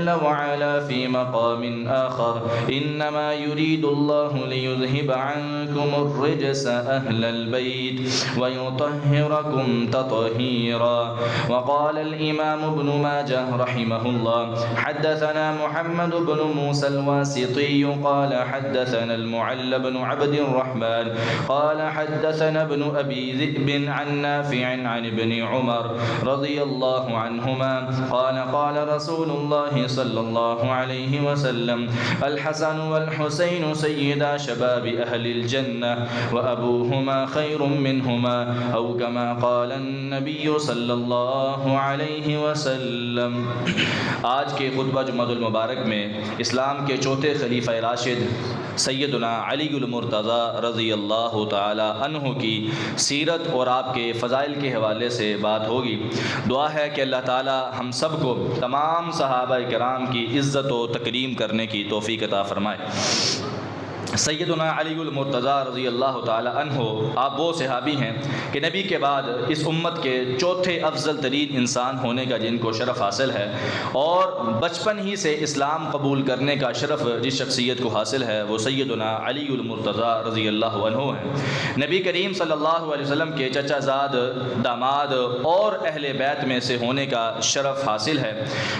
جل وعلا في مقام آخر: إنما يريد الله ليذهب عنكم الرجس أهل البيت ويطهركم تطهيرا. وقال الإمام ابن ماجه رحمه الله: حدثنا محمد بن موسى الواسطي قال حدثنا المعل بن عبد الرحمن قال حدثنا ابن أبي ذئب عن نافع عن ابن عمر رضي الله عنهما قال قال رسول الله صلى الله عليه وسلم: الحسن والحسين سيدا شباب أهل الجنة وأبوهما خير منهما، أو كما قال النبي صلی اللہ علیہ وسلم. آج کے خطبہ جمعہ المبارک میں اسلام کے چوتھے خلیفہ راشد سیدنا علی المرتضیٰ رضی اللہ تعالی عنہ کی سیرت اور آپ کے فضائل کے حوالے سے بات ہوگی. دعا ہے کہ اللہ تعالی ہم سب کو تمام صحابہ کرام کی عزت و تکریم کرنے کی توفیق عطا فرمائے. سیدنا علی المرتضیٰ رضی اللہ تعالی عنہ آپ وہ صحابی ہیں کہ نبی کے بعد اس امت کے چوتھے افضل ترین انسان ہونے کا جن کو شرف حاصل ہے، اور بچپن ہی سے اسلام قبول کرنے کا شرف جس شخصیت کو حاصل ہے وہ سیدنا علی المرتضیٰ رضی اللہ عنہ ہیں. نبی کریم صلی اللہ علیہ وسلم کے چچا زاد، داماد اور اہل بیت میں سے ہونے کا شرف حاصل ہے،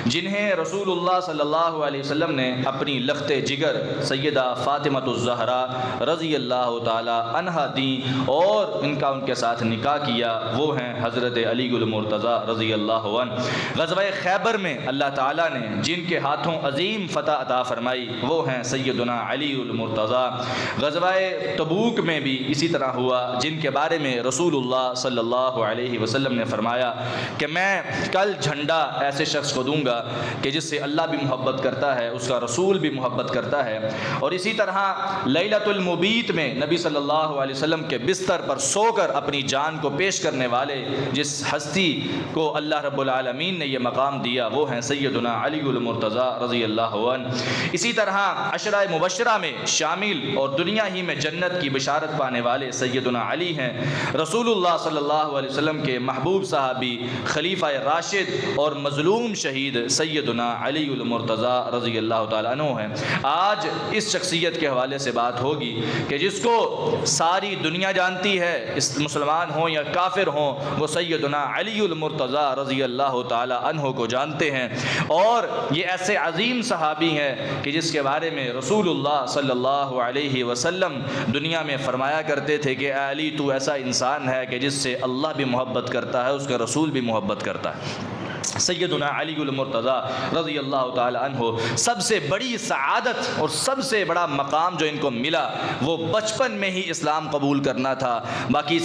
جنہیں رسول اللہ صلی اللہ علیہ وسلم نے اپنی لخت جگر سیدہ فاطمہ الزہرا رضی اللہ تعالی عنہا دیں اور ان کے ساتھ نکاح کیا. وہ ہیں حضرت علی المرتضیٰ رضی اللہ عنہ. غزوہ خیبر میں اللہ تعالیٰ نے جن کے ہاتھوں عظیم فتح عطا فرمائی وہ ہیں سیدنا علی المرتضیٰ. غزوہ تبوک میں بھی اسی طرح ہوا، جن کے بارے میں رسول اللہ صلی اللہ علیہ وسلم نے فرمایا کہ میں کل جھنڈا ایسے شخص کو دوں گا کہ جس سے اللہ بھی محبت کرتا ہے، اس کا رسول بھی محبت کرتا ہے. اور اسی طرح لیلۃ المبیت میں نبی صلی اللہ علیہ وسلم کے بستر پر سو کر اپنی جان کو پیش کرنے والے جس ہستی کو اللہ رب العالمین نے یہ مقام دیا وہ ہیں سیدنا علی المرتضیٰ رضی اللہ عنہ. اسی طرح عشرہ مبشرہ میں شامل اور دنیا ہی میں جنت کی بشارت پانے والے سیدنا علی ہیں. رسول اللہ صلی اللہ علیہ وسلم کے محبوب صحابی، خلیفہ راشد اور مظلوم شہید سیدنا علی المرتضیٰ رضی اللہ تعالیٰ عنہ ہیں. آج اس شخصیت کے حوالے سے بات ہوگی کہ جس کو ساری دنیا جانتی ہے، مسلمان ہوں یا کافر ہوں، وہ سیدنا علی المرتضیٰ رضی اللہ تعالی عنہ کو جانتے ہیں. اور یہ ایسے عظیم صحابی ہیں کہ جس کے بارے میں رسول اللہ صلی اللہ علیہ وسلم دنیا میں فرمایا کرتے تھے کہ اے علی تو ایسا انسان ہے کہ جس سے اللہ بھی محبت کرتا ہے، اس کا رسول بھی محبت کرتا ہے. سیدنا علی المرتضیٰ رضی اللہ تعالی عنہ سب سے بڑی سعادت اور سب سے بڑا مقام جو ان کو ملا وہ بچپن میں ہی اسلام قبول کرنا تھا. باقی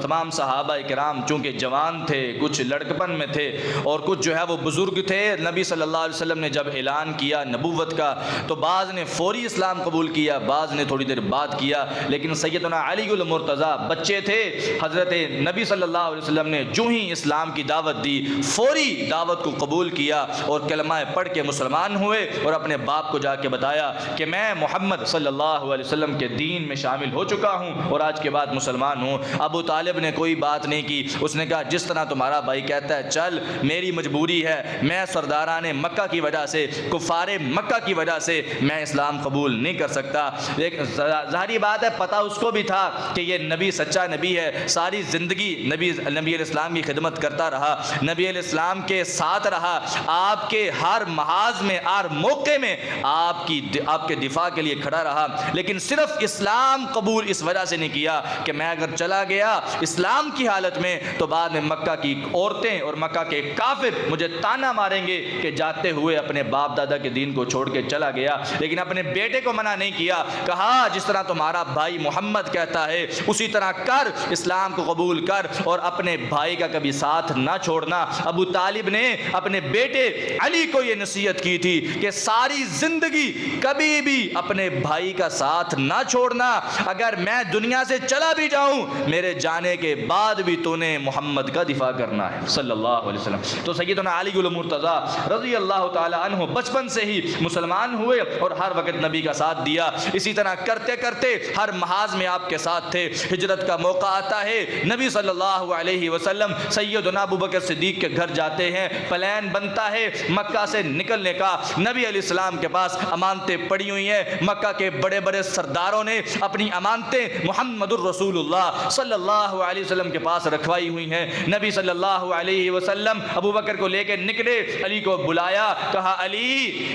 تمام صحابہ کرام چونکہ جوان تھے، کچھ لڑکپن میں تھے اور کچھ جو ہے وہ بزرگ تھے. نبی صلی اللہ علیہ وسلم نے جب اعلان کیا نبوت کا تو بعض نے فوری اسلام قبول کیا، بعض نے تھوڑی دیر بعد کیا، لیکن سیدنا علی المرتضیٰ بچے تھے. حضرت نبی صلی اللہ علیہ وسلم نے جو ہی اسلام کی دعوت دی فوری دعوت کو قبول کیا اور کلمہ پڑھ کے مسلمان ہوئے اور اپنے باپ کو جا کے بتایا کہ میں محمد صلی اللہ علیہ وسلم کے دین میں شامل ہو چکا ہوں اور آج کے بعد مسلمان ہوں. ابو طالب نے کوئی بات نہیں کی، اس نے کہا جس طرح تمہارا بھائی کہتا ہے چل، میری مجبوری ہے، میں سرداران مکہ کی وجہ سے، کفار مکہ کی وجہ سے میں اسلام قبول نہیں کر سکتا. لیکن ظاہری بات ہے پتہ اس کو بھی تھا کہ یہ نبی سچا نبی ہے، ساری زندگی نبی علیہ السلام کی خدمت کرتا رہا، نبی علیہ السلام کے ساتھ رہا، آپ کے ہر محاذ میں ہر موقع میں آپ کے دفاع کے لیے کھڑا رہا. لیکن صرف اسلام قبول اس وجہ سے نہیں کیا کہ میں اگر چلا گیا اسلام کی حالت میں تو بعد میں مکہ کی عورتیں اور مکہ کے کافر مجھے تانا ماریں گے کہ جاتے ہوئے اپنے باپ دادا کے دین کو چھوڑ کے چلا گیا. لیکن اپنے بیٹے کو منع نہیں کیا، کہا جس طرح تمہارا بھائی محمد کہتا ہے اسی طرح کر، اسلام کو قبول کر اور اپنے بھائی کا کبھی ساتھ نہ چھوڑنا. ابو طالب نے اپنے بیٹے علی کو یہ نصیحت کی تھی کہ ساری زندگی کبھی بھی اپنے بھائی کا ساتھ نہ چھوڑنا، اگر میں دنیا سے چلا بھی جاؤں میرے جانے کے بعد بھی تو نے محمد کا دفاع کرنا ہے صلی اللہ علیہ وسلم. تو سیدنا علی المرتضیٰ رضی اللہ تعالی عنہ بچپن سے ہی مسلمان ہوئے اور ہر وقت نبی کا ساتھ دیا. اسی طرح کرتے کرتے ہر محاذ میں آپ کے ساتھ تھے. ہجرت کا موقع آتا ہے، نبی صلی اللہ علیہ وسلم سیدنا ابو بکر صدیق کے گھر جاتے جاتے ہیں، پلان بنتا ہے مکہ سے نکلنے کا، نبی علیہ السلام کے پاس امانتیں پڑی ہوئی ہیں، مکہ کے بڑے بڑے سرداروں نے اپنی امانتیں محمد الرسول اللہ صلی اللہ علیہ وسلم کے پاس رکھوائی ہوئی ہیں۔ نبی صلی اللہ علیہ وسلم ابو بکر کو لے کے نکلے، علی کو بلایا، کہا علی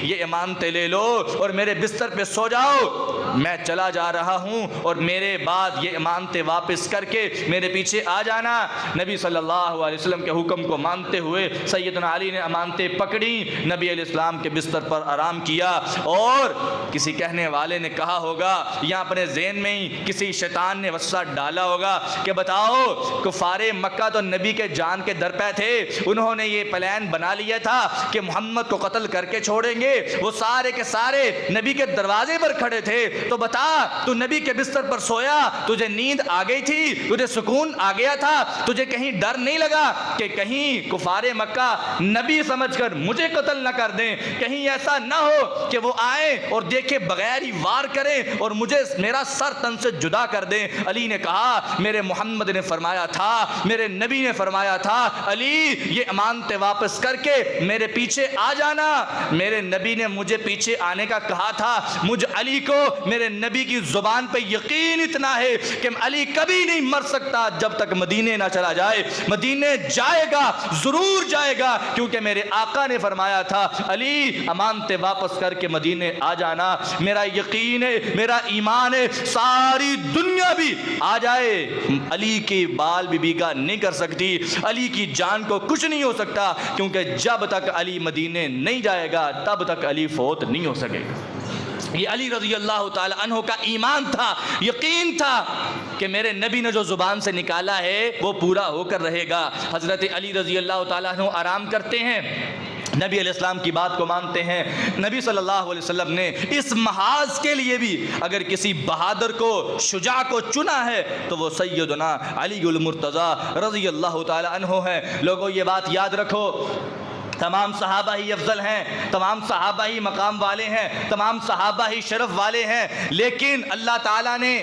یہ امانتیں لے لو اور میرے بستر پہ سو جاؤ، میں چلا جا رہا ہوں اور میرے بعد یہ امانتیں واپس کر کے میرے پیچھے آ جانا۔ نبی صلی اللہ علیہ وسلم کے حکم کو مانتے ہوئے سیدنا علی نے امانتیں پکڑی، نبی علیہ السلام کے بستر پر آرام کیا۔ اور کسی کہنے والے نے کہا ہوگا یا اپنے ذہن میں ہی کسی شیطان نے وسوسہ ڈالا ہوگا کہ بتاؤ کفار مکہ تو نبی کے جان کے در پہ تھے، انہوں نے یہ پلان بنا لیا تھا کہ محمد کو قتل کر کے چھوڑیں گے، وہ سارے کے سارے نبی کے دروازے پر کھڑے تھے، تو بتا تو نبی کے بستر پر سویا، تجھے نیند آ گئی تھی، تجھے سکون آ گیا تھا، تجھے کہیں ڈر نہیں لگا کہ کہیں کفار مکہ نبی سمجھ کر مجھے قتل نہ کر دیں، کہیں ایسا نہ ہو کہ وہ آئیں اور دیکھے بغیر ہی وار کریں اور مجھے میرا سر تن سے جدا کر دیں؟ علی نے کہا میرے محمد نے فرمایا تھا، میرے نبی نے فرمایا تھا علی یہ امانتیں واپس کر کے میرے پیچھے آ جانا، میرے نبی نے مجھے پیچھے آنے کا کہا تھا، مجھ علی کو میرے نبی کی زبان پہ یقین اتنا ہے کہ علی کبھی نہیں مر سکتا جب تک مدینے نہ چلا جائے، مدینے جائے گا، ضرور جائے گا، کیونکہ میرے آقا نے فرمایا تھا علی امانتیں واپس کر کے مدینے آ جانا۔ میرا یقین ہے، میرا ایمان ہے، ساری دنیا بھی آ جائے علی کی بال بھی بیگا نہیں کر سکتی، علی کی جان کو کچھ نہیں ہو سکتا، کیونکہ جب تک علی مدینے نہیں جائے گا تب تک علی فوت نہیں ہو سکے گا۔ یہ علی رضی اللہ تعالی عنہ کا ایمان تھا، یقین تھا کہ میرے نبی نے جو زبان سے نکالا ہے وہ پورا ہو کر رہے گا۔ حضرت علی رضی اللہ تعالی عنہ آرام کرتے ہیں، نبی علیہ السلام کی بات کو مانتے ہیں۔ نبی صلی اللہ علیہ وسلم نے اس محاذ کے لیے بھی اگر کسی بہادر کو، شجاع کو چنا ہے تو وہ سیدنا علی المرتضی رضی اللہ تعالی عنہ ہے۔ لوگوں یہ بات یاد رکھو، تمام صحابہ ہی افضل ہیں، تمام صحابہ ہی مقام والے ہیں، تمام صحابہ ہی شرف والے ہیں، لیکن اللہ تعالیٰ نے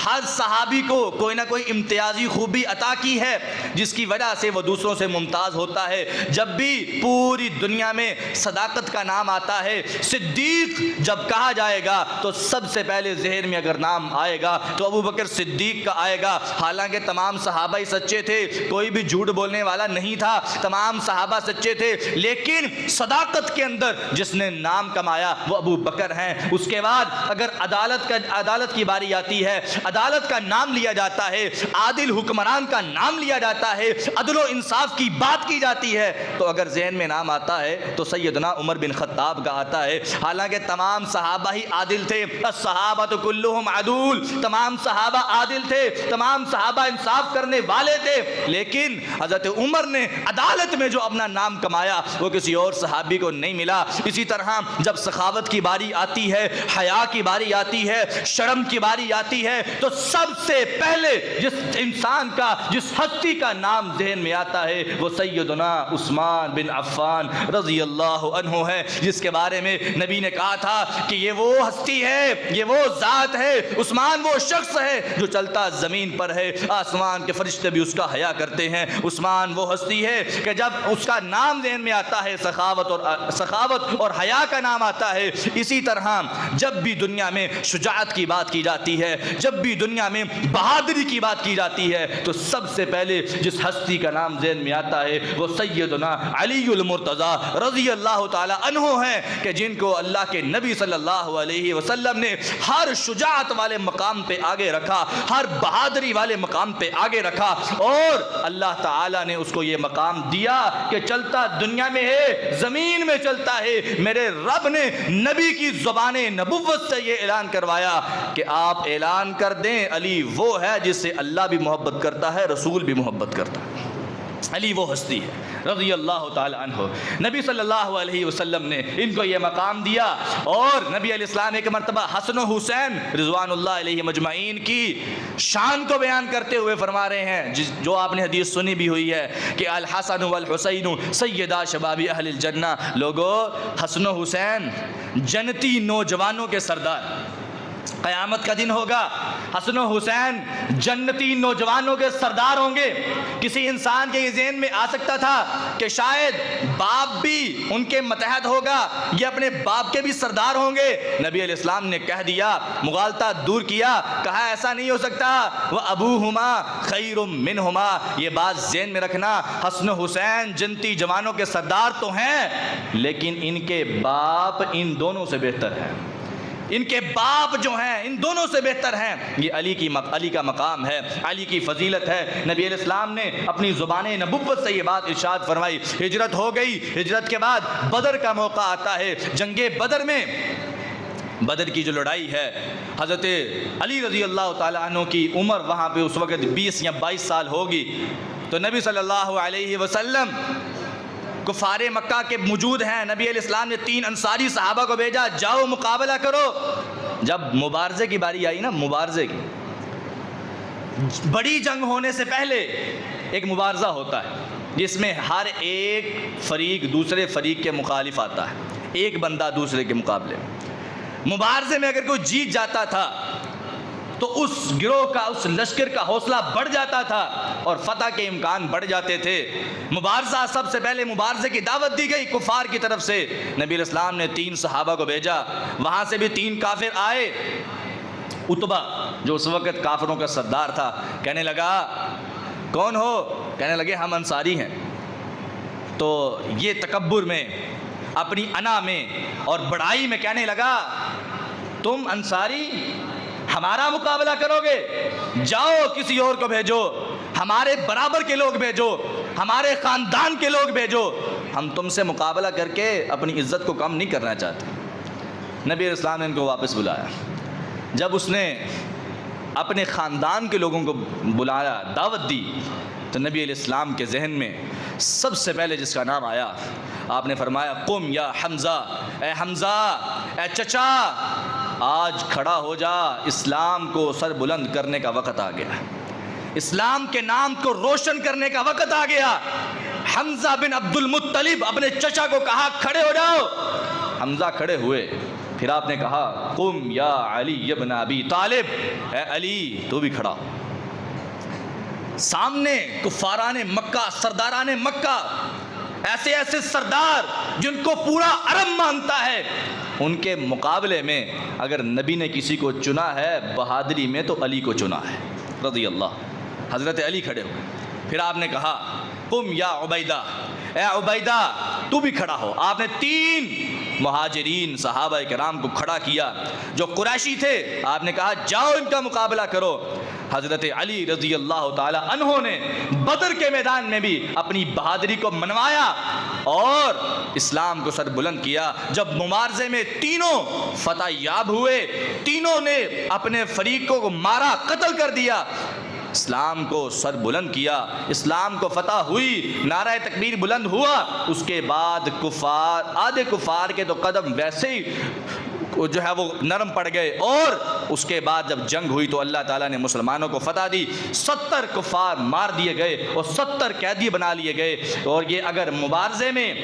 ہر صحابی کو کوئی نہ کوئی امتیازی خوبی عطا کی ہے جس کی وجہ سے وہ دوسروں سے ممتاز ہوتا ہے۔ جب بھی پوری دنیا میں صداقت کا نام آتا ہے، صدیق جب کہا جائے گا تو سب سے پہلے ذہن میں اگر نام آئے گا تو ابو بکر صدیق کا آئے گا۔ حالانکہ تمام صحابہ ہی سچے تھے، کوئی بھی جھوٹ بولنے والا نہیں تھا، تمام صحابہ سچے تھے، لیکن صداقت کے اندر جس نے نام کمایا وہ ابو بکر ہیں۔ اس کے بعد اگر عدالت کی باری آتی ہے، عدالت کا نام لیا جاتا ہے، عادل حکمران کا نام لیا جاتا ہے، عدل و انصاف کی بات کی جاتی ہے، تو اگر ذہن میں نام آتا ہے تو سیدنا عمر بن خطاب کا آتا ہے۔ حالانکہ تمام صحابہ ہی عادل تھے، الصحابہ کلہم عدول، تمام صحابہ عادل تھے، تمام صحابہ انصاف کرنے والے تھے، لیکن حضرت عمر نے عدالت میں جو اپنا نام کمایا وہ کسی اور صحابی کو نہیں ملا۔ اسی طرح جب سخاوت کی باری آتی ہے، حیا کی باری آتی ہے، شرم کی باری آتی ہے، تو سب سے پہلے جس انسان کا، جس ہستی کا نام ذہن میں آتا ہے وہ سیدنا عثمان بن عفان رضی اللہ عنہ ہے، جس کے بارے میں نبی نے کہا تھا کہ یہ وہ ہستی ہے، یہ وہ ذات ہے، عثمان وہ شخص ہے جو چلتا زمین پر ہے، آسمان کے فرشتے بھی اس کا حیا کرتے ہیں۔ عثمان وہ ہستی ہے کہ جب اس کا نام ذہن میں آتا ہے سخاوت اور حیا کا نام آتا ہے۔ اسی طرح جب بھی دنیا میں شجاعت کی بات کی جاتی ہے، جب بھی دنیا میں بہادری کی بات کی جاتی ہے، تو سب سے پہلے جس ہستی کا نام ذہن میں آتا ہے وہ سیدنا علی المرتضی رضی اللہ تعالی عنہ ہیں، کہ جن کو اللہ کے نبی صلی اللہ علیہ وسلم نے ہر شجاعت والے مقام پہ آگے رکھا، ہر بہادری والے مقام پہ آگے رکھا، اور اللہ تعالی نے اس کو یہ مقام دیا کہ چلتا دنیا میں ہے، زمین میں چلتا ہے۔ میرے رب نے نبی کی زبان نبوت سے یہ اعلان کروایا کہ آپ اعلان کر دیں علی وہ ہے جس سے اللہ بھی محبت کرتا ہے، رسول بھی محبت کرتا ہے۔ علی وہ ہستی ہے رضی اللہ تعالی عنہ۔ نبی صلی اللہ علیہ وسلم نے ان کو یہ مقام دیا، اور نبی علیہ السلام ایک مرتبہ حسن و حسین رضوان اللہ علیہ مجمعین کی شان کو بیان کرتے ہوئے فرما رہے ہیں، جو آپ نے حدیث سنی بھی ہوئی ہے کہ الحسن والحسین سیدا شباب اہل الجنہ۔ لوگو، حسن و حسین جنتی نوجوانوں کے سردار، قیامت کا دن ہوگا، حسن و حسین جنتی نوجوانوں کے سردار ہوں گے۔ کسی انسان کے ذہن میں آ سکتا تھا کہ شاید باپ بھی ان کے متحد ہوگا، یہ اپنے باپ کے بھی سردار ہوں گے؟ نبی علیہ السلام نے کہہ دیا، مغالطہ دور کیا، کہا ایسا نہیں ہو سکتا، وہ ابوہما خیر منہما۔ یہ بات ذہن میں رکھنا، حسن و حسین جنتی جوانوں کے سردار تو ہیں، لیکن ان کے باپ ان دونوں سے بہتر ہیں، ان کے باپ جو ہیں ان دونوں سے بہتر ہیں۔ یہ علی کا مقام ہے، علی کی فضیلت ہے۔ نبی علیہ السلام نے اپنی زبان نبوت سے یہ بات ارشاد فرمائی۔ ہجرت ہو گئی، ہجرت کے بعد بدر کا موقع آتا ہے۔ جنگ بدر میں، بدر کی جو لڑائی ہے، حضرت علی رضی اللہ تعالیٰ عنہ کی عمر وہاں پہ اس وقت 20 یا 22 سال ہوگی۔ تو نبی صلی اللہ علیہ وسلم کفار مکہ کے موجود ہیں، نبی علیہ السلام نے 3 انصاری صحابہ کو بھیجا، جاؤ مقابلہ کرو۔ جب مبارزے کی باری آئی نا، مبارزے کی، بڑی جنگ ہونے سے پہلے ایک مبارزہ ہوتا ہے جس میں ہر ایک فریق دوسرے فریق کے مخالف آتا ہے، ایک بندہ دوسرے کے مقابلے میں۔ مبارزے میں اگر کوئی جیت جاتا تھا تو اس گروہ کا، اس لشکر کا حوصلہ بڑھ جاتا تھا اور فتح کے امکان بڑھ جاتے تھے۔ مبارزہ، سب سے پہلے مبارزے کی دعوت دی گئی کفار کی طرف سے۔ نبی علیہ السلام نے 3 صحابہ کو بھیجا، وہاں سے بھی 3 کافر آئے۔ عتبہ جو اس وقت کافروں کا سردار تھا کہنے لگا، کون ہو؟ کہنے لگے ہم انصاری ہیں۔ تو یہ تکبر میں، اپنی انا میں اور بڑائی میں کہنے لگا، تم انصاری ہمارا مقابلہ کرو گے؟ جاؤ کسی اور کو بھیجو، ہمارے برابر کے لوگ بھیجو، ہمارے خاندان کے لوگ بھیجو، ہم تم سے مقابلہ کر کے اپنی عزت کو کم نہیں کرنا چاہتے۔ نبی علیہ السلام نے ان کو واپس بلایا۔ جب اس نے اپنے خاندان کے لوگوں کو بلایا، دعوت دی، تو نبی علیہ السلام کے ذہن میں سب سے پہلے جس کا نام آیا، آپ نے فرمایا، قم یا حمزہ، اے حمزہ، اے چچا، آج کھڑا ہو جا، اسلام کو سر بلند کرنے کا وقت آ گیا، اسلام کے نام کو روشن کرنے کا وقت آ گیا۔ حمزہ بن عبد المطلب اپنے چچا کو کہا، کھڑے ہو جاؤ۔ حمزہ کھڑے ہوئے، پھر آپ نے کہا، قم یا علی ابن ابی طالب، اے علی تو بھی کھڑا ہو۔ سامنے کفاران مکہ، سرداران مکہ، ایسے ایسے سردار جن کو پورا عرب مانتا ہے، ان کے مقابلے میں اگر نبی نے کسی کو چنا ہے بہادری میں تو علی کو چنا ہے رضی اللہ۔ حضرت علی کھڑے ہوئے، پھر آپ نے کہا، قم یا عبیدہ، اے عبیدہ تو بھی کھڑا ہو۔ آپ نے 3 مہاجرین صحابہ کرام کو کھڑا کیا جو قریشی تھے، آپ نے کہا جاؤ ان کا مقابلہ کرو۔ حضرت علی رضی اللہ تعالی عنہ نے بدر کے میدان میں بھی اپنی بہادری کو منوایا اور اسلام کو سر بلند کیا۔ جب مبارزے میں تینوں فتح یاب ہوئے، تینوں نے اپنے فریقوں کو مارا، قتل کر دیا، اسلام کو سر بلند کیا، اسلام کو فتح ہوئی، نعرہ تکبیر بلند ہوا۔ اس کے بعد کفار، آدھے کفار کے تو قدم ویسے ہی جو ہے وہ نرم پڑ گئے، اور اس کے بعد جب جنگ ہوئی تو اللہ تعالیٰ نے مسلمانوں کو فتح دی۔ 70 کفار مار دیے گئے اور 70 قیدی بنا لیے گئے۔ اور یہ اگر مبارزے میں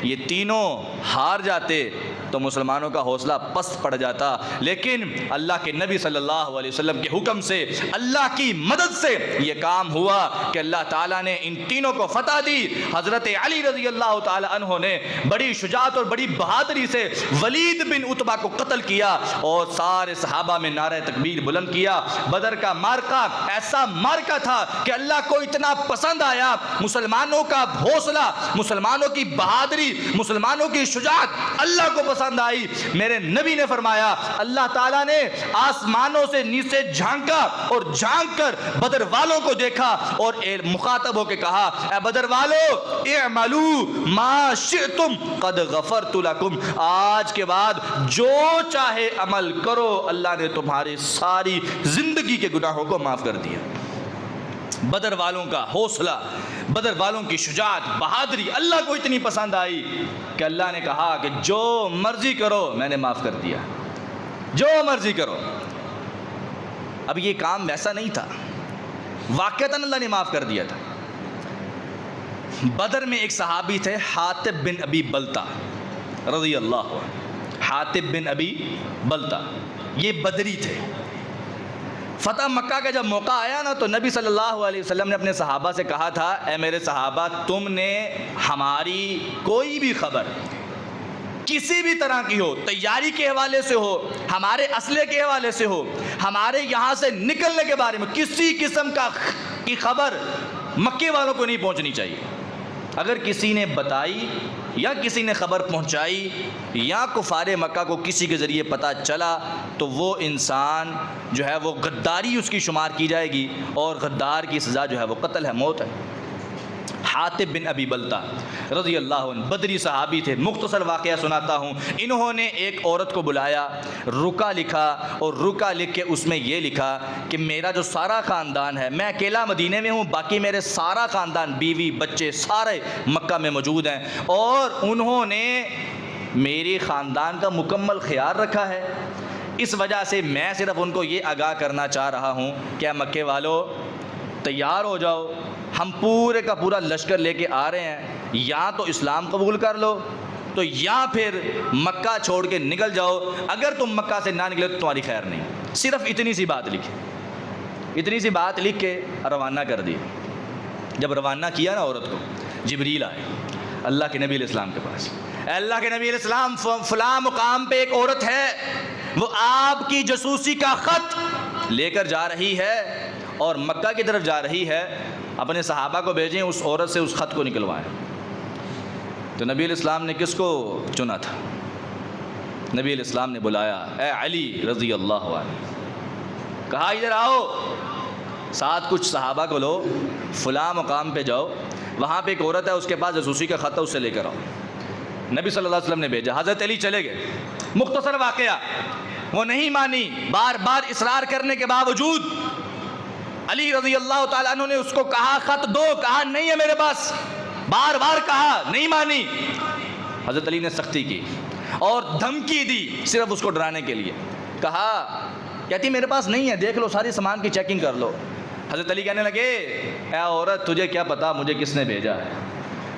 یہ تینوں ہار جاتے تو مسلمانوں کا حوصلہ پست پڑ جاتا، لیکن اللہ کے نبی صلی اللہ علیہ وسلم کے حکم سے، اللہ کی مدد سے یہ کام ہوا کہ اللہ تعالیٰ نے ان تینوں کو فتح دی۔ حضرت علی رضی اللہ تعالی عنہ نے بڑی شجاعت اور بڑی بہادری سے ولید بن عتبہ کو قتل کیا اور سارے صحابہ میں نعرہ تکبیر بلند کیا۔ بدر کا مارکا ایسا مارکا تھا کہ اللہ کو اتنا پسند آیا، مسلمانوں کا حوصلہ، مسلمانوں کی بہادری، مسلمانوں کی شجاعت اللہ کو پسند آئی۔ میرے نبی نے فرمایا، اللہ تعالیٰ نے آسمانوں سے نیچے جھانکا اور جھانک کر بدر والوں کو دیکھا اور مخاطب ہو کے کہا، اے بدر والو اعملوا ما شئتم قد غفرت لکم، آج کے بعد جو چاہے عمل کرو، اللہ نے تمہاری ساری زندگی کے گناہوں کو معاف کر دیا۔ بدر والوں کا حوصلہ، بدر والوں کی شجاعت، بہادری اللہ کو اتنی پسند آئی کہ اللہ نے کہا کہ جو مرضی کرو میں نے معاف کر دیا، جو مرضی کرو۔ اب یہ کام ویسا نہیں تھا، واقعتاً اللہ نے معاف کر دیا تھا۔ بدر میں ایک صحابی تھے، حاطب بن ابی بلتہ رضی اللہ عنہ۔ حاطب بن ابی بلتا، یہ بدری تھے۔ فتح مکہ کا جب موقع آیا نا تو نبی صلی اللہ علیہ وسلم نے اپنے صحابہ سے کہا تھا، اے میرے صحابہ، تم نے ہماری کوئی بھی خبر کسی بھی طرح کی ہو، تیاری کے حوالے سے ہو، ہمارے اسلحے کے حوالے سے ہو، ہمارے یہاں سے نکلنے کے بارے میں کسی قسم کی خبر مکے والوں کو نہیں پہنچنی چاہیے۔ اگر کسی نے بتائی یا کسی نے خبر پہنچائی یا کفار مکہ کو کسی کے ذریعے پتہ چلا تو وہ انسان جو ہے وہ غداری اس کی شمار کی جائے گی، اور غدار کی سزا جو ہے وہ قتل ہے، موت ہے۔ حاطب بن ابی بلتا رضی اللہ عنہ بدری صحابی تھے۔ مختصر واقعہ سناتا ہوں۔ انہوں نے ایک عورت کو بلایا، رکا لکھا، اور رکا لکھ کے اس میں یہ لکھا کہ میرا جو سارا خاندان ہے، میں اکیلا مدینے میں ہوں، باقی میرے سارا خاندان، بیوی بچے سارے مکہ میں موجود ہیں، اور انہوں نے میری خاندان کا مکمل خیال رکھا ہے، اس وجہ سے میں صرف ان کو یہ آگاہ کرنا چاہ رہا ہوں کہ مکے والو تیار ہو جاؤ، ہم پورے کا پورا لشکر لے کے آ رہے ہیں، یا تو اسلام قبول کر لو تو یا پھر مکہ چھوڑ کے نکل جاؤ، اگر تم مکہ سے نہ نکلے تو تمہاری خیر نہیں۔ صرف اتنی سی بات لکھی، اتنی سی بات لکھ کے روانہ کر دی۔ جب روانہ کیا نا عورت کو، جبریل آئے اللہ کے نبی علیہ السلام کے پاس، اے اللہ کے نبی علیہ السلام، فلاں مقام پہ ایک عورت ہے، وہ آپ کی جاسوسی کا خط لے کر جا رہی ہے اور مکہ کی طرف جا رہی ہے، اپنے صحابہ کو بھیجیں اس عورت سے اس خط کو نکلوائیں۔ تو نبی علیہ السلام نے کس کو چنا تھا؟ نبی علیہ السلام نے بلایا اے علی رضی اللہ عنہ، کہا ادھر آؤ، ساتھ کچھ صحابہ کو لو، فلاں مقام پہ جاؤ، وہاں پہ ایک عورت ہے، اس کے پاس جاسوسی کا خط ہے، اس سے لے کر آؤ۔ نبی صلی اللہ علیہ وسلم نے بھیجا، حضرت علی چلے گئے۔ مختصر واقعہ، وہ نہیں مانی، بار بار اصرار کرنے کے باوجود علی رضی اللہ تعالیٰ عنہ نے اس کو کہا خط دو، کہا نہیں ہے میرے پاس، بار بار کہا، نہیں مانی۔ حضرت علی نے سختی کی اور دھمکی دی صرف اس کو ڈرانے کے لیے، کہا کہتی میرے پاس نہیں ہے، دیکھ لو ساری سامان کی چیکنگ کر لو۔ حضرت علی کہنے لگے اے عورت، تجھے کیا پتا مجھے کس نے بھیجا ہے؟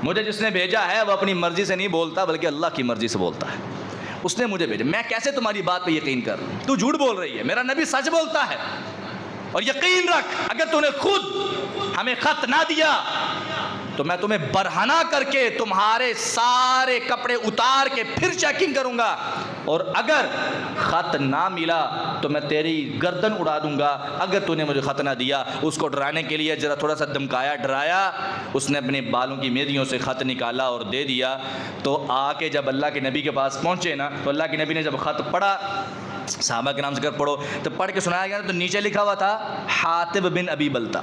مجھے جس نے بھیجا ہے وہ اپنی مرضی سے نہیں بولتا بلکہ اللہ کی مرضی سے بولتا ہے، اس نے مجھے بھیجا، میں کیسے تمہاری بات پہ یقین کر لوں؟ تو جھوٹ بول رہی ہے، میرا نبی سچ بولتا ہے، اور یقین رکھ اگر تو نے خود ہمیں خط نہ دیا تو میں تمہیں برہنہ کر کے تمہارے سارے کپڑے اتار کے پھر چیکنگ کروں گا، اور اگر خط نہ ملا تو میں تیری گردن اڑا دوں گا۔ اگر تو نے مجھے خط نہ دیا۔ اس کو ڈرانے کے لیے ذرا تھوڑا سا دمکایا، ڈرایا، اس نے اپنے بالوں کی میدیوں سے خط نکالا اور دے دیا۔ تو آ کے جب اللہ کے نبی کے پاس پہنچے نا تو اللہ کے نبی نے جب خط پڑھا، صحابہ کے نام سے کر پڑھو، تو پڑھ کے سنایا گیا تو نیچے لکھا ہوا تھا حاطب بن ابی بلتا۔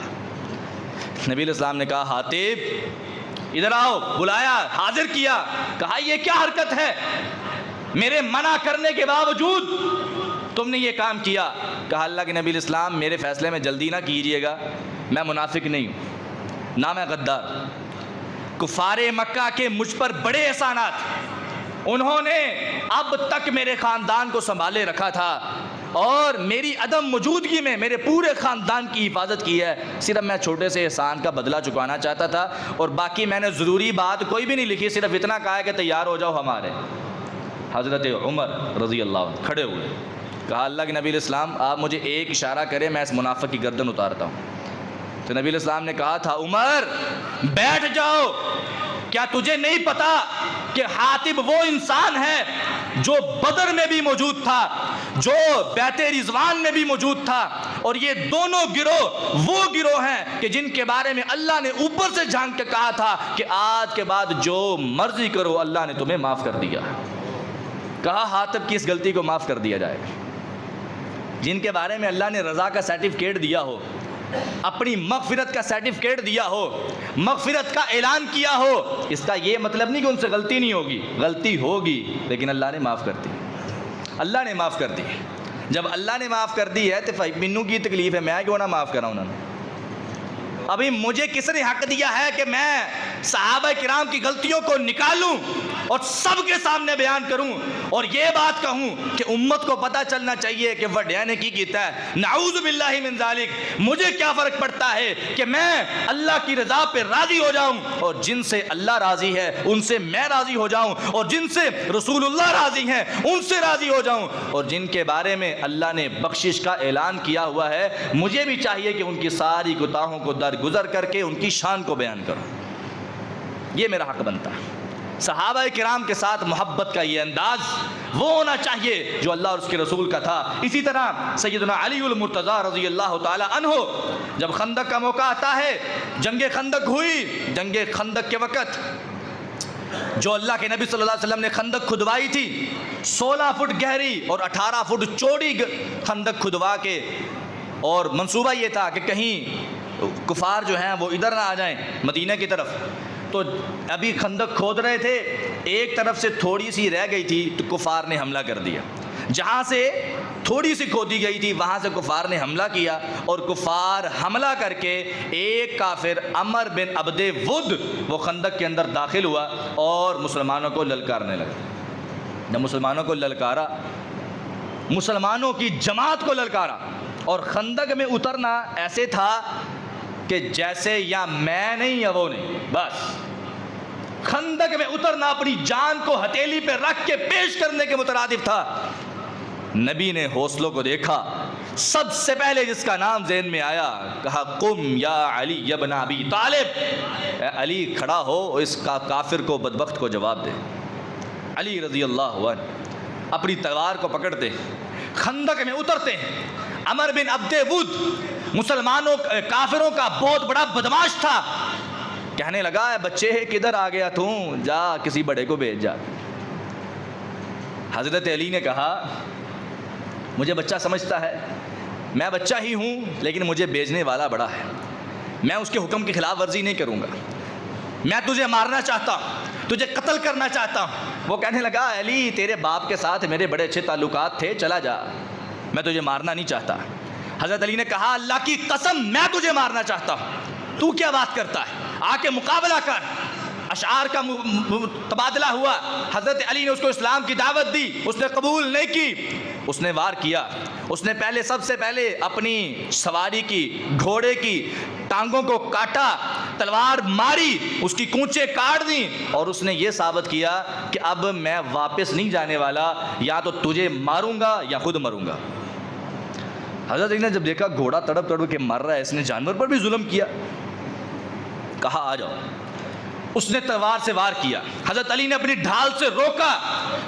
نبی علیہ السلام نے کہا حاطب ادھر آؤ، بلایا، حاضر کیا، کہا یہ کیا حرکت ہے؟ میرے منع کرنے کے باوجود تم نے یہ کام کیا۔ کہا اللہ کے نبی علیہ السلام میرے فیصلے میں جلدی نہ کیجئے گا، میں منافق نہیں ہوں، نہ میں غدار۔ کفار مکہ کے مجھ پر بڑے احسانات، انہوں نے اب تک میرے خاندان کو سنبھالے رکھا تھا، اور میری عدم موجودگی میں میرے پورے خاندان کی حفاظت کی ہے، صرف میں چھوٹے سے احسان کا بدلہ چکانا چاہتا تھا، اور باقی میں نے ضروری بات کوئی بھی نہیں لکھی، صرف اتنا کہا ہے کہ تیار ہو جاؤ ہمارے۔ حضرت عمر رضی اللہ عنہ کھڑے ہوئے، کہا اللہ کے نبی علیہ السلام آپ مجھے ایک اشارہ کریں، میں اس منافق کی گردن اتارتا ہوں۔ تو نبی علیہ السلام نے کہا تھا عمر بیٹھ جاؤ، کیا تجھے نہیں پتا کہ حاطب وہ انسان ہے جو بدر میں بھی موجود تھا، جو بیعت رضوان میں بھی موجود تھا، اور یہ دونوں گروہ وہ گروہ ہیں کہ جن کے بارے میں اللہ نے اوپر سے جھانک کے کہا تھا کہ آج کے بعد جو مرضی کرو اللہ نے تمہیں معاف کر دیا۔ کہا حاطب کی اس غلطی کو معاف کر دیا جائے گا۔ جن کے بارے میں اللہ نے رضا کا سرٹیفکیٹ دیا ہو، اپنی مغفرت کا سرٹیفکیٹ دیا ہو، مغفرت کا اعلان کیا ہو، اس کا یہ مطلب نہیں کہ ان سے غلطی نہیں ہوگی، غلطی ہوگی، لیکن اللہ نے معاف کر دی، اللہ نے معاف کر دی۔ جب اللہ نے معاف کر دی ہے تو مینوں کی تکلیف ہے، میں کیوں نہ معاف کراؤں انہوں نے؟ ابھی مجھے کس نے حق دیا ہے کہ میں صحابہ کرام کی غلطیوں کو نکالوں اور سب کے سامنے بیان کروں اور یہ بات کہوں کہ امت کو پتہ چلنا چاہیے کہ وڈیا نے کی کیتا ہے؟ نعوذ باللہ من ذالک. مجھے کیا فرق پڑتا ہے کہ میں اللہ کی رضا پہ راضی ہو جاؤں اور جن سے اللہ راضی ہے ان سے میں راضی ہو جاؤں اور جن سے رسول اللہ راضی ہیں ان سے راضی ہو جاؤں اور جن کے بارے میں اللہ نے بخشش کا اعلان کیا ہوا ہے مجھے بھی چاہیے کہ ان کی ساری کوتاہوں کو درگزر کر کے ان کی شان کو بیان کروں. یہ میرا حق بنتا ہے. صحابہ کرام کے ساتھ محبت کا یہ انداز وہ ہونا چاہیے جو اللہ اور اس کے رسول کا تھا. اسی طرح سیدنا علی المرتضیٰ رضی اللہ تعالی عنہ جب خندق کا موقع آتا ہے، جنگ خندق ہوئی، جنگ خندق کے وقت جو اللہ کے نبی صلی اللہ علیہ وسلم نے خندق کھدوائی تھی 16 فٹ گہری اور 18 فٹ چوڑی خندق کھدوا کے، اور منصوبہ یہ تھا کہ کہیں کفار جو ہیں وہ ادھر نہ آ جائیں مدینہ کی طرف. تو ابھی خندق کھود رہے تھے، ایک طرف سے تھوڑی سی رہ گئی تھی تو کفار نے حملہ کر دیا. جہاں سے تھوڑی سی کھودی گئی تھی وہاں سے کفار نے حملہ کیا اور کفار حملہ کر کے ایک کافر عمر بن عبد ود وہ خندق کے اندر داخل ہوا اور مسلمانوں کو للکارنے لگا. جب مسلمانوں کو للکارا، مسلمانوں کی جماعت کو للکارا، اور خندق میں اترنا ایسے تھا کہ جیسے یا میں نہیں یا وہ نہیں، بس خندق میں اترنا اپنی جان کو ہتھیلی پہ رکھ کے پیش کرنے کے مترادف تھا. نبی نے حوصلوں کو دیکھا، سب سے پہلے جس کا نام ذہن میں آیا کہا قم یا علی ابن ابی طالب، اے علی کھڑا ہو اور اس کا کافر کو بدبخت کو جواب دے. علی رضی اللہ عنہ اپنی تلوار کو پکڑتے خندق میں اترتے ہیں. عمر بن عبد ود مسلمانوں کافروں کا بہت بڑا بدماش تھا. کہنے لگا اے بچے کدھر آ گیا تو، جا کسی بڑے کو بھیج جا. حضرت علی نے کہا مجھے بچہ سمجھتا ہے، میں بچہ ہی ہوں لیکن مجھے بھیجنے والا بڑا ہے، میں اس کے حکم کی خلاف ورزی نہیں کروں گا. میں تجھے مارنا چاہتا ہوں، تجھے قتل کرنا چاہتا ہوں. وہ کہنے لگا علی تیرے باپ کے ساتھ میرے بڑے اچھے تعلقات تھے، چلا جا، میں تجھے مارنا نہیں چاہتا. حضرت علی نے کہا اللہ کی قسم میں تجھے مارنا چاہتا ہوں، تو کیا بات کرتا ہے، آ کے مقابلہ کر. اشعار کا تبادلہ ہوا. حضرت علی نے اس کو اسلام کی دعوت دی، اس نے قبول نہیں کی. اس نے وار کیا. اس نے سب سے پہلے اپنی سواری کی، گھوڑے کی ٹانگوں کو کاٹا، تلوار ماری، اس کی کونچیں کاٹ دیں اور اس نے یہ ثابت کیا کہ اب میں واپس نہیں جانے والا، یا تو تجھے ماروں گا یا خود مروں گا. حضرت علی نے جب دیکھا گھوڑا تڑپ تڑپ کے مر رہا ہے، اس نے جانور پر بھی ظلم کیا، کہا آ جاؤ. اس نے تلوار سے وار کیا. حضرت علی نے اپنی ڈھال سے روکا،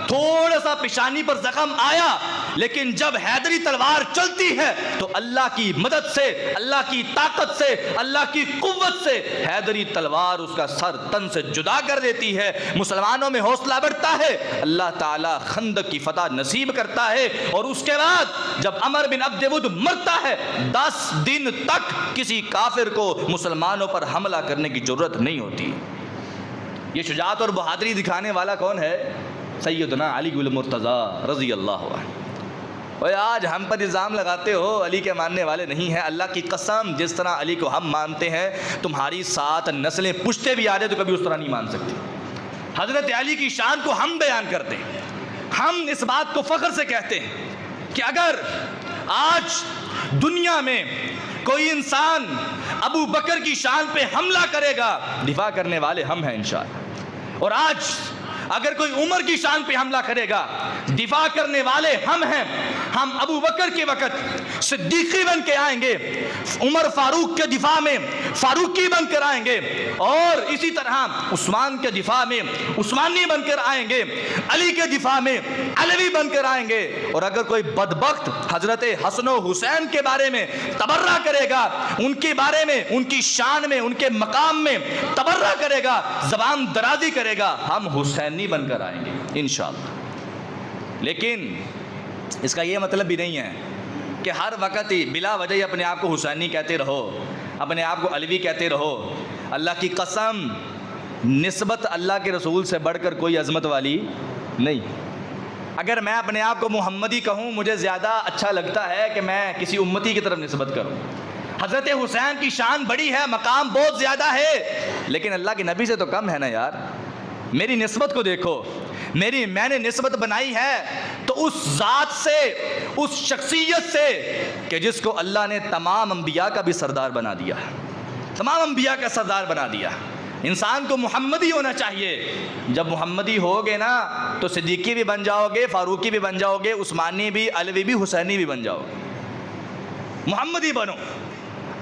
تھوڑا سا پیشانی پر زخم آیا، لیکن جب حیدری تلوار چلتی ہے تو اللہ کی مدد سے، اللہ کی طاقت سے، اللہ کی قوت سے حیدری تلوار اس کا سر تن سے جدا کر دیتی ہے. مسلمانوں میں حوصلہ بڑھتا ہے، اللہ تعالیٰ خندق کی فتح نصیب کرتا ہے. اور اس کے بعد جب عمر بن عبد ود مرتا ہے 10 دن تک کسی کافر کو مسلمانوں پر حملہ کرنے کی ضرورت نہیں ہوتی. یہ شجاعت اور بہادری دکھانے والا کون ہے؟ سیدنا علی المرتضیٰ رضی اللہ عنہ. اور آج ہم پر الزام لگاتے ہو علی کے ماننے والے نہیں ہیں. اللہ کی قسم جس طرح علی کو ہم مانتے ہیں تمہاری 7 نسلیں پشتے بھی آ جائے تو کبھی اس طرح نہیں مان سکتے. حضرت علی کی شان کو ہم بیان کرتے ہیں. ہم اس بات کو فخر سے کہتے ہیں کہ اگر آج دنیا میں کوئی انسان ابو بکر کی شان پہ حملہ کرے گا، دفاع کرنے والے ہم ہیں انشاءاللہ. اور آج اگر کوئی عمر کی شان پہ حملہ کرے گا، دفاع کرنے والے ہم ہیں. ہم ابو بکر کے وقت صدیقی بن کے آئیں گے، عمر فاروق کے دفاع میں فاروقی بن کر آئیں گے، اور اسی طرح عثمان کے دفاع میں عثمانی بن کر آئیں گے، علی کے دفاع میں علوی بن کر آئیں گے. اور اگر کوئی بدبخت حضرت حسن و حسین کے بارے میں تبرہ کرے گا، ان کے بارے میں، ان کی شان میں، ان کے مقام میں تبرہ کرے گا، زبان درازی کرے گا، ہم حسینی بن کر آئیں گے انشاءاللہ. لیکن اس کا یہ مطلب بھی نہیں ہے کہ ہر وقت ہی بلا وجہ ہی اپنے آپ کو حسینی کہتے رہو، اپنے آپ کو علوی کہتے رہو. اللہ کی قسم نسبت اللہ کے رسول سے بڑھ کر کوئی عظمت والی نہیں. اگر میں اپنے آپ کو محمدی کہوں مجھے زیادہ اچھا لگتا ہے کہ میں کسی امتی کی طرف نسبت کروں. حضرت حسین کی شان بڑی ہے، مقام بہت زیادہ ہے، لیکن اللہ کے نبی سے تو کم ہے نا یار۔ میری نسبت کو دیکھو، میں نے نسبت بنائی ہے تو اس ذات سے، اس شخصیت سے کہ جس کو اللہ نے تمام انبیاء کا بھی سردار بنا دیا، تمام انبیاء کا سردار بنا دیا۔ انسان کو محمدی ہونا چاہیے، جب محمدی ہوگے نا تو صدیقی بھی بن جاؤ گے، فاروقی بھی بن جاؤ گے، عثمانی بھی، علوی بھی، حسینی بھی بن جاؤ گے۔ محمدی بنو،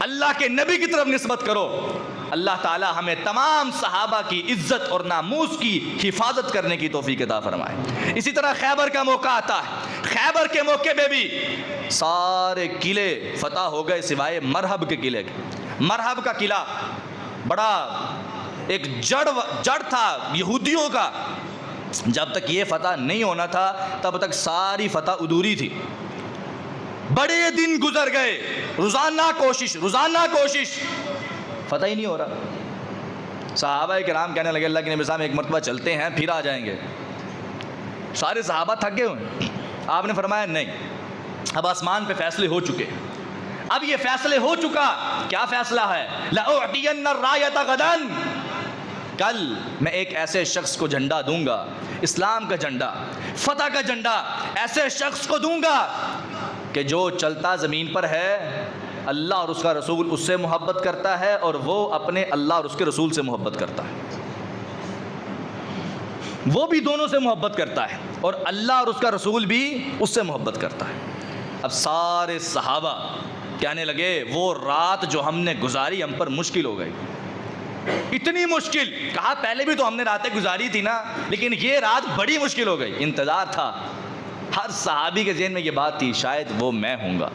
اللہ کے نبی کی طرف نسبت کرو۔ اللہ تعالی ہمیں تمام صحابہ کی عزت اور ناموس کی حفاظت کرنے کی توفیق عطا فرمائے۔ اسی طرح خیبر کا موقع آتا ہے، خیبر کے موقع پہ بھی سارے قلعے فتح ہو گئے سوائے مرحب کے قلعے کے۔ مرحب کا قلعہ بڑا ایک جڑ تھا یہودیوں کا، جب تک یہ فتح نہیں ہونا تھا تب تک ساری فتح ادھوری تھی۔ بڑے دن گزر گئے، روزانہ کوشش، فتح ہی نہیں ہو رہا۔ صحابہ کرام کہنے لگے اللہ کے نبی صاحب ایک مرتبہ چلتے ہیں پھر آ جائیں گے۔ سارے صحابہ تھک گئے ہوئے، آپ نے فرمایا نہیں، اب آسمان پہ فیصلے ہو چکے، اب یہ فیصلے ہو چکا۔ کیا فیصلہ ہے؟ لَأُعْطِيَنَّ الرَّایَةَ غَدًا، کل میں ایک ایسے شخص کو جھنڈا دوں گا، اسلام کا جھنڈا، فتح کا جھنڈا ایسے شخص کو دوں گا کہ جو چلتا زمین پر ہے اللہ اور اس کا رسول اس سے محبت کرتا ہے اور وہ اپنے اللہ اور اس کے رسول سے محبت کرتا ہے، وہ بھی دونوں سے محبت کرتا ہے اور اللہ اور اس کا رسول بھی اس سے محبت کرتا ہے۔ اب سارے صحابہ کہنے لگے وہ رات جو ہم نے گزاری ہم پر مشکل ہو گئی، اتنی مشکل، کہا پہلے بھی تو ہم نے راتیں گزاری تھی نا، لیکن یہ رات بڑی مشکل ہو گئی۔ انتظار تھا، ہر صحابی کے ذہن میں یہ بات تھی شاید وہ میں ہوں گا،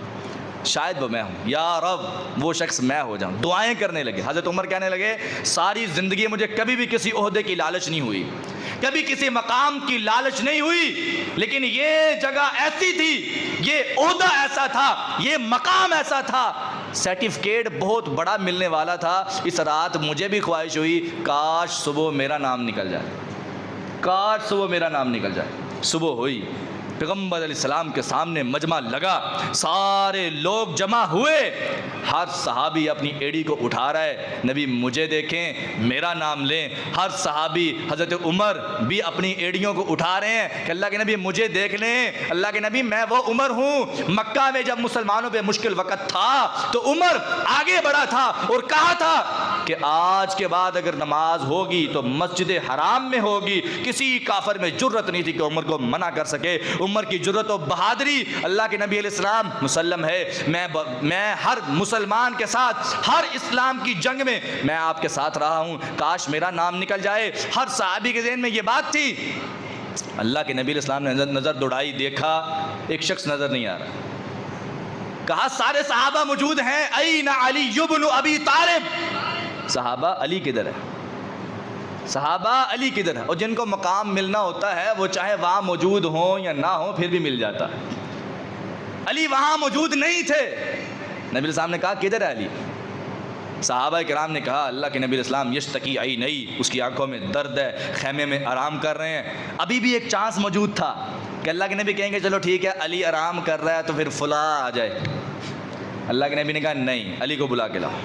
شاید وہ میں ہوں، یا رب وہ شخص میں ہو جاؤں۔ دعائیں کرنے لگے۔ حضرت عمر کہنے لگے ساری زندگی مجھے کبھی بھی کسی عہدے کی لالچ نہیں ہوئی، کبھی کسی مقام کی لالچ نہیں ہوئی، لیکن یہ جگہ ایسی تھی، یہ عہدہ ایسا تھا، یہ مقام ایسا تھا، سرٹیفکیٹ بہت بڑا ملنے والا تھا۔ اس رات مجھے بھی خواہش ہوئی کاش صبح میرا نام نکل جائے، کاش صبح میرا نام نکل جائے۔ صبح ہوئی، پیغمبر علیہ السلام کے سامنے مجمع لگا، سارے لوگ جمع ہوئے، ہر صحابی اپنی ایڑی کو اٹھا رہا ہے، نبی مجھے دیکھیں میرا نام لیں۔ ہر صحابی، حضرت عمر بھی اپنی ایڑیوں کو اٹھا رہے ہیں کہ اللہ کے نبی مجھے دیکھ لیں، اللہ کے نبی میں وہ عمر ہوں۔ مکہ میں جب مسلمانوں پہ مشکل وقت تھا تو عمر آگے بڑھا تھا اور کہا تھا کہ آج کے بعد اگر نماز ہوگی تو مسجد حرام میں ہوگی۔ کسی کافر میں جرت نہیں تھی کہ عمر کو منع کر سکے۔ عمر کی جرت و بہادری اللہ کے نبی علیہ السلام مسلم ہے، میں ہر مسلمان کے ساتھ، ہر اسلام کی جنگ میں آپ کے ساتھ رہا ہوں، کاش میرا نام نکل جائے۔ ہر صحابی کے ذہن میں یہ بات تھی۔ اللہ کے نبی علیہ السلام نے نظر دوڑائی، دیکھا ایک شخص نظر نہیں آ رہا، کہا سارے صحابہ موجود ہیں، این علی ابن ابی طالب، صحابہ علی کدھر ہے؟ صحابہ علی کدھر ہے؟ اور جن کو مقام ملنا ہوتا ہے وہ چاہے وہاں موجود ہوں یا نہ ہوں پھر بھی مل جاتا ہے۔ علی وہاں موجود نہیں تھے۔ نبی السلام نے کہا کدھر ہے علی؟ صحابہ کرام نے کہا اللہ کے نبی السلام یشتکی عینی، اس کی آنکھوں میں درد ہے، خیمے میں آرام کر رہے ہیں۔ ابھی بھی ایک چانس موجود تھا کہ اللہ کے نبی کہیں گے چلو ٹھیک ہے علی آرام کر رہا ہے تو پھر فلاں آ جائے۔ اللہ کے نبی نے کہا نہیں، علی کو بلا کے لاؤ۔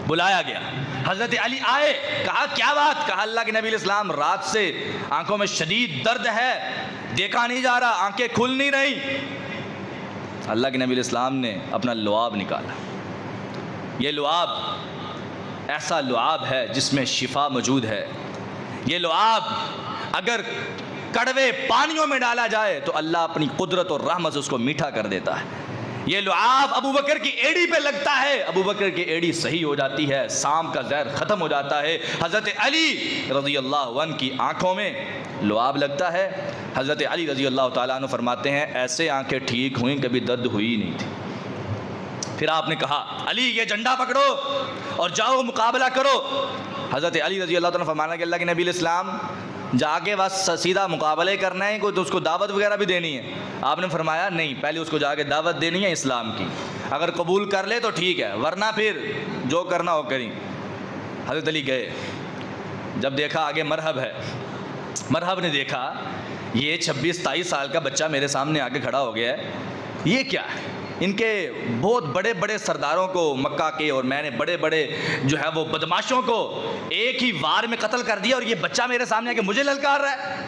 بلایا گیا، حضرت علی آئے، کہا کیا بات؟ کہا اللہ کے نبی علیہ السلام رات سے آنکھوں میں شدید درد ہے، دیکھا نہیں جا رہا، آنکھیں کھل نہیں رہی۔ اللہ کے نبی علیہ السلام نے اپنا لعاب نکالا۔ یہ لعاب ایسا لعاب ہے جس میں شفا موجود ہے۔ یہ لعاب اگر کڑوے پانیوں میں ڈالا جائے تو اللہ اپنی قدرت اور رحمت سے اس کو میٹھا کر دیتا ہے۔ یہ لعاب ابو بکر کی ایڑی پہ لگتا ہے، ابو بکر کی ایڑی صحیح ہو جاتی ہے، سام کا زہر ختم ہو جاتا ہے۔ حضرت علی رضی اللہ عنہ کی آنکھوں میں لعاب لگتا ہے۔ حضرت علی رضی اللہ تعالیٰ عنہ فرماتے ہیں ایسے آنکھیں ٹھیک ہوئیں کبھی درد ہوئی ہی نہیں تھی۔ پھر آپ نے کہا علی یہ جھنڈا پکڑو اور جاؤ مقابلہ کرو۔ حضرت علی رضی اللہ تعالیٰ فرمانا کہ اللہ کے نبی علیہ السلام جا کے بس سیدھا مقابلے کرنا ہے، کوئی تو اس کو دعوت وغیرہ بھی دینی ہے؟ آپ نے فرمایا نہیں، پہلے اس کو جا کے دعوت دینی ہے اسلام کی، اگر قبول کر لے تو ٹھیک ہے ورنہ پھر جو کرنا ہو کریں۔ حضرت علی گئے، جب دیکھا آگے مرحب ہے، مرحب نے دیکھا یہ 26-27 سال کا بچہ میرے سامنے آ کے کھڑا ہو گیا ہے، یہ کیا ہے؟ ان کے بہت بڑے بڑے سرداروں کو مکہ کے، اور میں نے بڑے بڑے جو ہے وہ بدماشوں کو ایک ہی وار میں قتل کر دیا، اور یہ بچہ میرے سامنے آ کے مجھے للکار رہا ہے۔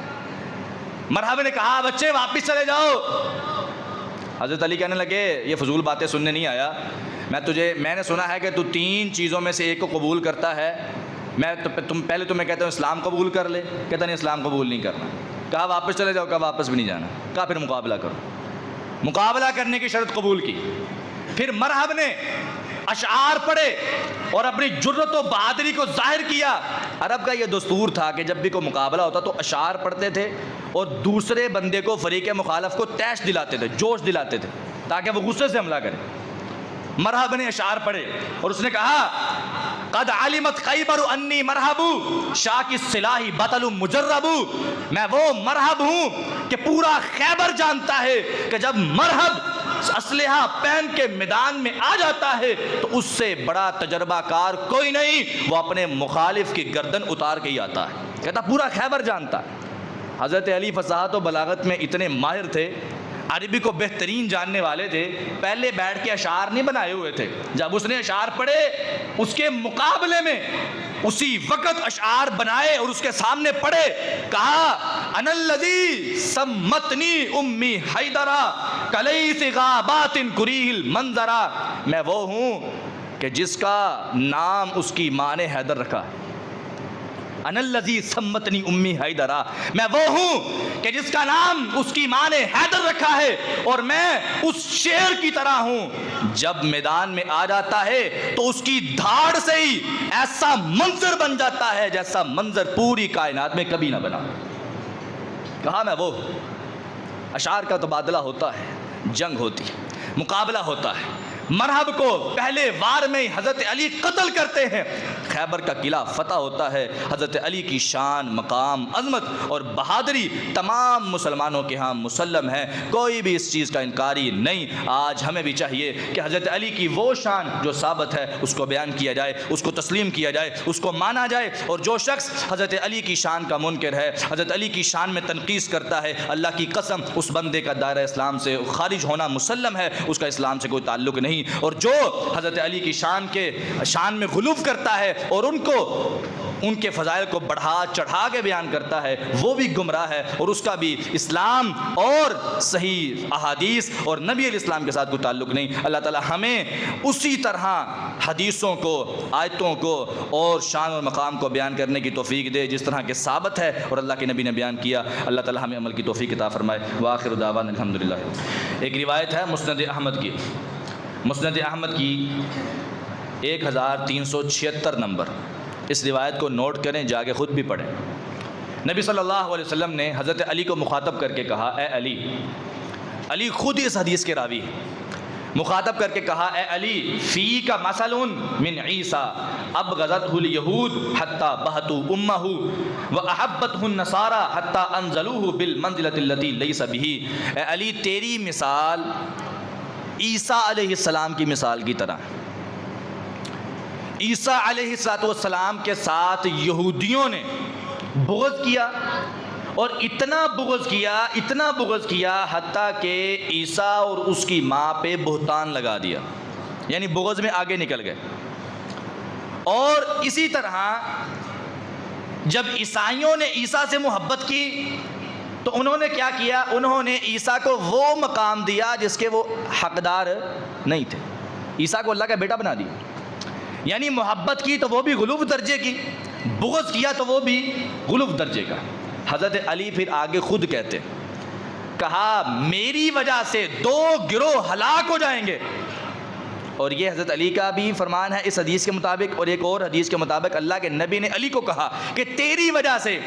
مرحبا نے کہا بچے واپس چلے جاؤ۔ حضرت علی کہنے لگے یہ فضول باتیں سننے نہیں آیا، میں نے سنا ہے کہ تو 3 چیزوں میں سے ایک کو قبول کرتا ہے، پہلے تمہیں کہتا ہوں اسلام قبول کر لے، کہتا نہیں اسلام قبول نہیں کرنا۔ کہا واپس چلے جاؤ، کہا واپس بھی نہیں جانا، کہا پھر مقابلہ کرو۔ مقابلہ کرنے کی شرط قبول کی۔ پھر مرحب نے اشعار پڑھے اور اپنی جرت و بہادری کو ظاہر کیا۔ عرب کا یہ دستور تھا کہ جب بھی کوئی مقابلہ ہوتا تو اشعار پڑھتے تھے اور دوسرے بندے کو، فریق مخالف کو تیش دلاتے تھے، جوش دلاتے تھے تاکہ وہ غصے سے حملہ کرے۔ مرحب نے اشعار پڑھے اور اس نے کہا قد علمت خیبر انی مرحب شاک السلاح بطل مجرب، میں وہ مرحب ہوں کہ پورا خیبر جانتا ہے کہ جب مرحب اسلحہ پہن کے میدان میں آ جاتا ہے تو اس سے بڑا تجربہ کار کوئی نہیں، وہ اپنے مخالف کی گردن اتار کے ہی آتا ہے۔ کہتا پورا خیبر جانتا ہے۔ حضرت علی فصاحت و بلاغت میں اتنے ماہر تھے، عربی کو بہترین جاننے والے تھے، پہلے بیٹھ کے اشعار نہیں بنائے ہوئے تھے۔ جب اس نے اشعار پڑھے اس کے مقابلے میں اسی وقت اشعار بنائے اور اس کے سامنے پڑھے، کہا انا الذی سمتنی امی حیدرا کلیث غابات کریہ المنظرا، میں وہ ہوں کہ جس کا نام اس کی ماں نے حیدر رکھا۔ انا الذی سمتنی امی حیدرا، میں وہ ہوں کہ جس کا نام اس کی ماں نے حیدر رکھا ہے، اور میں اس شیر کی طرح ہوں جب میدان میں آ جاتا ہے تو اس کی دھاڑ سے ہی ایسا منظر بن جاتا ہے جیسا منظر پوری کائنات میں کبھی نہ بنا۔ کہا میں وہ، اشعار کا تبادلہ ہوتا ہے، جنگ ہوتی ہے، مقابلہ ہوتا ہے۔ مرحب کو پہلے وار میں حضرت علی قتل کرتے ہیں، خیبر کا قلعہ فتح ہوتا ہے۔ حضرت علی کی شان، مقام، عظمت اور بہادری تمام مسلمانوں کے ہاں مسلم ہے، کوئی بھی اس چیز کا انکاری نہیں۔ آج ہمیں بھی چاہیے کہ حضرت علی کی وہ شان جو ثابت ہے اس کو بیان کیا جائے، اس کو تسلیم کیا جائے، اس کو مانا جائے، اور جو شخص حضرت علی کی شان کا منکر ہے، حضرت علی کی شان میں تنقیص کرتا ہے، اللہ کی قسم اس بندے کا دائرہ اسلام سے خارج ہونا مسلم ہے، اس کا اسلام سے کوئی تعلق نہیں۔ اور جو حضرت علی کی شان میں غلو کرتا ہے اور ان کے فضائل کو بڑھا چڑھا کے بیان کرتا ہے، وہ بھی گمراہ ہے، اور اس کا بھی اسلام اور صحیح احادیث اور نبی علیہ السلام کے ساتھ کوئی تعلق نہیں۔ اللہ تعالی ہمیں اسی طرح حدیثوں کو، آیتوں کو اور شان اور مقام کو بیان کرنے کی توفیق دے جس طرح کے ثابت ہے اور اللہ کے نبی نے بیان کیا۔ اللہ تعالی ہمیں عمل کی توفیق عطا فرمائے۔ وآخر دعوانا الحمدللہ۔ ایک روایت ہے مسند احمد کی، مسند احمد کی 1376 نمبر، اس روایت کو نوٹ کریں، جا کے خود بھی پڑھیں۔ نبی صلی اللہ علیہ وسلم نے حضرت علی کو مخاطب کر کے کہا اے علی، علی خود اس حدیث کے راوی ہیں، مخاطب کر کے کہا اے علی فیک مثل من عیسیٰ ابغضتہ الیہود حتی بہتوا امہ واحبتہ النصارى حتی انزلوہ بالمنزلۃ التی لیس بہ۔ اے علی تیری مثال عیسیٰ علیہ السلام کی مثال کی طرح، عیسیٰ علیہ السلام کے ساتھ یہودیوں نے بغض کیا، اور اتنا بغض کیا حتیٰ کہ عیسیٰ اور اس کی ماں پہ بہتان لگا دیا، یعنی بغض میں آگے نکل گئے۔ اور اسی طرح جب عیسائیوں نے عیسیٰ سے محبت کی تو انہوں نے کیا کیا؟ انہوں نے عیسیٰ کو وہ مقام دیا جس کے وہ حقدار نہیں تھے، عیسیٰ کو اللہ کا بیٹا بنا دیا، یعنی محبت کی تو وہ بھی غلو درجے کی، بغض کیا تو وہ بھی غلو درجے کا۔ حضرت علی پھر آگے خود کہتے، کہا میری وجہ سے 2 گروہ ہلاک ہو جائیں گے، اور یہ حضرت علی کا بھی فرمان ہے اس حدیث کے مطابق، اور ایک اور حدیث کے مطابق اللہ کے نبی نے علی کو کہا کہ تیری وجہ سے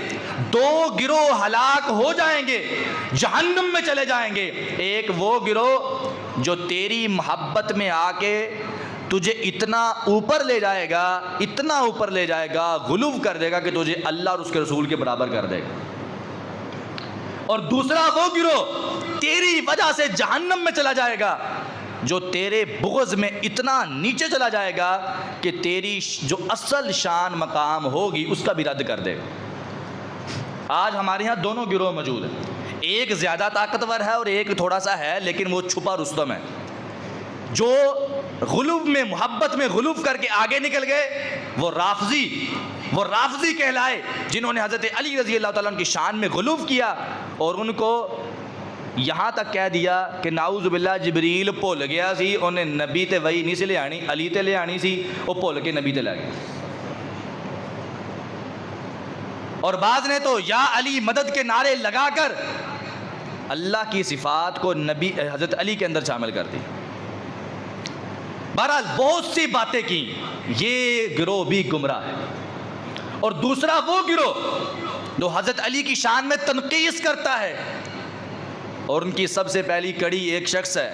2 گروہ ہلاک ہو جائیں گے، جہنم میں چلے جائیں گے۔ ایک وہ گروہ جو تیری محبت میں آ کے تجھے اتنا اوپر لے جائے گا، غلو کر دے گا کہ تجھے اللہ اور اس کے رسول کے برابر کر دے گا، اور دوسرا وہ گروہ تیری وجہ سے جہنم میں چلا جائے گا جو تیرے بغض میں اتنا نیچے چلا جائے گا کہ تیری جو اصل شان مقام ہوگی اس کا بھی رد کر دے گا۔ آج ہمارے ہاں دونوں گروہ موجود ہیں، ایک زیادہ طاقتور ہے اور ایک تھوڑا سا ہے لیکن وہ چھپا رستم ہے۔ جو غلو میں محبت میں غلو کر کے آگے نکل گئے وہ رافضی کہلائے، جنہوں نے حضرت علی رضی اللہ تعالیٰ عنہ کی شان میں غلو کیا اور ان کو یہاں تک کہہ دیا کہ نعوذ باللہ جبریل بھول گیا سی، انہیں نبی تے وہی نہیں سی لے آنی، علی تے لے آنی سی، وہ بھول کے نبی تے لے گئے۔ اور بعض نے تو یا علی مدد کے نعرے لگا کر اللہ کی صفات کو نبی حضرت علی کے اندر شامل کر دی۔ بہرحال بہت سی باتیں کی، یہ گروہ بھی گمراہ ہے۔ اور دوسرا وہ گروہ جو حضرت علی کی شان میں تنقیص کرتا ہے، اور ان کی سب سے پہلی کڑی ایک شخص ہے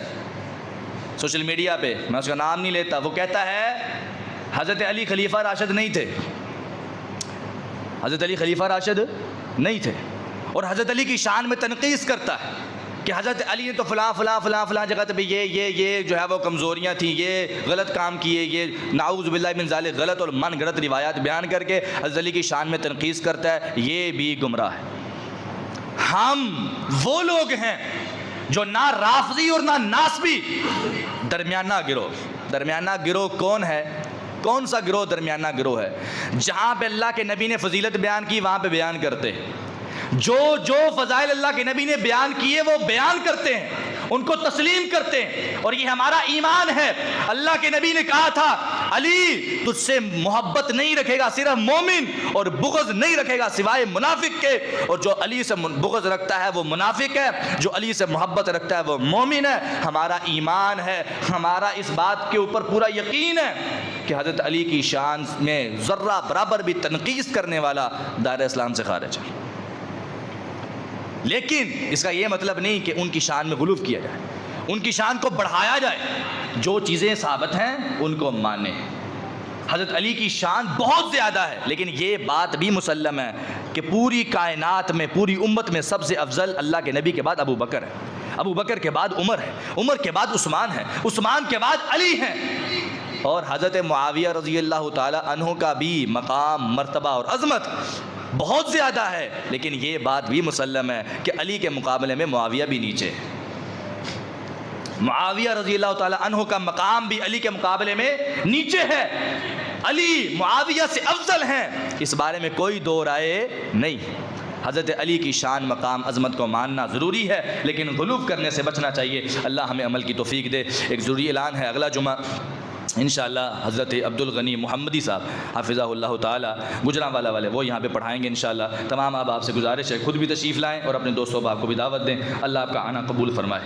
سوشل میڈیا پہ، میں اس کا نام نہیں لیتا، وہ کہتا ہے حضرت علی خلیفہ راشد نہیں تھے، حضرت علی خلیفہ راشد نہیں تھے، اور حضرت علی کی شان میں تنقیص کرتا ہے کہ حضرت علی نے تو فلاں فلاں فلاں فلاں جگہ پہ یہ جو ہے وہ کمزوریاں تھیں، یہ غلط کام کیے، یہ نعوذ باللہ من ذالک غلط اور من گھڑت روایات بیان کر کے حضرت علی کی شان میں تنقیص کرتا ہے، یہ بھی گمراہ ہے۔ ہم وہ لوگ ہیں جو نہ رافضی اور نہ ناسبی، درمیانہ گروہ کون ہے؟ کون سا گروہ درمیانہ گروہ ہے؟ جہاں پہ اللہ کے نبی نے فضیلت بیان کی وہاں پہ بیان کرتے ہیں، جو فضائل اللہ کے نبی نے بیان کیے وہ بیان کرتے ہیں، ان کو تسلیم کرتے ہیں، اور یہ ہمارا ایمان ہے۔ اللہ کے نبی نے کہا تھا علی تجھ سے محبت نہیں رکھے گا صرف مومن، اور بغض نہیں رکھے گا سوائے منافق کے، اور جو علی سے بغض رکھتا ہے وہ منافق ہے، جو علی سے محبت رکھتا ہے وہ مومن ہے۔ ہمارا ایمان ہے، ہمارا اس بات کے اوپر پورا یقین ہے کہ حضرت علی کی شان میں ذرہ برابر بھی تنقیص کرنے والا دائرہ اسلام سے خارج ہے۔ لیکن اس کا یہ مطلب نہیں کہ ان کی شان میں غلو کیا جائے، ان کی شان کو بڑھایا جائے، جو چیزیں ثابت ہیں ان کو مانیں۔ حضرت علی کی شان بہت زیادہ ہے، لیکن یہ بات بھی مسلم ہے کہ پوری کائنات میں، پوری امت میں سب سے افضل اللہ کے نبی کے بعد ابو بکر ہے، ابو بکر کے بعد عمر ہے، عمر کے بعد عثمان ہے، عثمان کے بعد علی ہے، اور حضرت معاویہ رضی اللہ تعالی عنہ کا بھی مقام، مرتبہ اور عظمت بہت زیادہ ہے، لیکن یہ بات بھی مسلم ہے کہ علی کے مقابلے میں معاویہ بھی نیچے ہے۔ معاویہ رضی اللہ تعالی عنہ کا مقام بھی علی کے مقابلے میں نیچے ہے، علی معاویہ سے افضل ہیں، اس بارے میں کوئی دو رائے نہیں۔ حضرت علی کی شان، مقام، عظمت کو ماننا ضروری ہے، لیکن غلو کرنے سے بچنا چاہیے۔ اللہ ہمیں عمل کی توفیق دے۔ ایک ضروری اعلان ہے، اگلا جمعہ انشاءاللہ حضرت عبدالغنی محمدی صاحب حافظہ اللہ تعالی گجرانوالا والے وہ یہاں پہ پڑھائیں گے انشاءاللہ۔ تمام آپ سے گزارش ہے خود بھی تشریف لائیں اور اپنے دوستوں باپ کو بھی دعوت دیں۔ اللہ آپ کا آنا قبول فرمائے۔